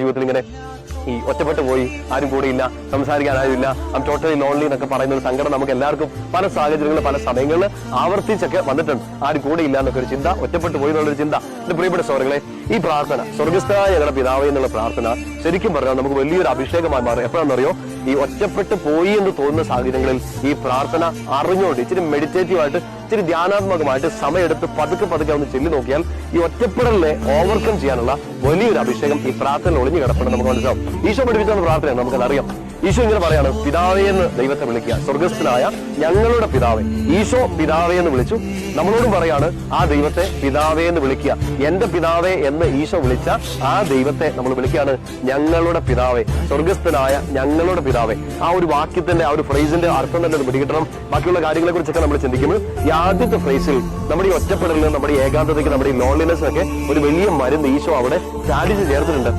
ജീവിതത്തിൽ ഇങ്ങനെ ഈ ഒറ്റപ്പെട്ടു പോയി, ആരും കൂടെയില്ല, സംസാരിക്കാൻ ആരുമില്ല, ടോട്ടലി ലോൺലി എന്നൊക്കെ പറയുന്ന ഒരു സങ്കടം നമുക്ക് എല്ലാവർക്കും പല സാഹചര്യങ്ങളിൽ പല സമയങ്ങളിൽ ആവർത്തിച്ചൊക്കെ വന്നിട്ടുണ്ട്. ആരും കൂടെയില്ല എന്നൊക്കെ ഒരു ചിന്ത, ഒറ്റപ്പെട്ടു പോയി എന്നുള്ളൊരു ചിന്ത. എന്റെ പ്രിയപ്പെട്ട സഹോദരങ്ങളെ, ഈ പ്രാർത്ഥന സ്വർഗസ്ഥനായ ഞങ്ങളുടെ പിതാവേ എന്നുള്ള പ്രാർത്ഥന ശരിക്കും പറഞ്ഞാൽ നമുക്ക് വലിയൊരു അഭിഷേകമായി മാറും. എപ്പോഴാണെന്നറിയോ? ഈ ഒറ്റപ്പെട്ടു പോയി എന്ന് തോന്നുന്ന സാഹചര്യങ്ങളിൽ ഈ പ്രാർത്ഥന അറിഞ്ഞുകൊണ്ട് ഇച്ചിരി മെഡിറ്റേറ്റീവ് ആയിട്ട്, ഇച്ചിരി ധ്യാനാത്മകമായിട്ട് സമയമെടുത്ത് പതുക്കെ പതുക്കെ ഒന്ന് ചെല്ലി നോക്കിയാൽ ഈ ഒറ്റപ്പെടലിനെ ഓവർകം ചെയ്യാനുള്ള വലിയൊരു അഭിഷേകം ഈ പ്രാർത്ഥന ഒളിഞ്ഞു കിടപ്പുണ്ട് നമുക്ക് മനസ്സിലാവും. ഈശോ പഠിപ്പിച്ച പ്രാർത്ഥനയാണ്, നമുക്കതറിയാം. ഈശോ ഇങ്ങനെ പറയാണ്, പിതാവേ എന്ന് ദൈവത്തെ വിളിക്കുക, സ്വർഗസ്ഥനായ ഞങ്ങളുടെ പിതാവേ. ഈശോ പിതാവേ എന്ന് വിളിച്ചു, നമ്മളോടും പറയാണ് ആ ദൈവത്തെ പിതാവേ എന്ന് വിളിക്കുക. എന്റെ പിതാവേ എന്ന് ഈശോ വിളിച്ച ആ ദൈവത്തെ നമ്മൾ വിളിക്കുകയാണ് ഞങ്ങളുടെ പിതാവേ, സ്വർഗസ്ഥനായ ഞങ്ങളുടെ പിതാവേ. ആ ഒരു വാക്യത്തിന്റെ, ആ ഒരു ഫ്രേസിന്റെ അർത്ഥം തന്നെ അത് പിടികിട്ടണം. ബാക്കിയുള്ള കാര്യങ്ങളെ കുറിച്ചൊക്കെ നമ്മൾ ചിന്തിക്കുമ്പോൾ ഈ ആദ്യത്തെ ഫ്രേസിൽ നമ്മുടെ ഈ ഒറ്റപ്പെടലിന്, നമ്മുടെ ഈ ഏകാന്തതയ്ക്ക്, നമ്മുടെ ഈ ലോൺലിനെസ്സിനൊക്കെ ഒരു വലിയ മരുന്ന് ഈശോ അവിടെ ചാലിച്ച് ചേർത്തിട്ടുണ്ട്.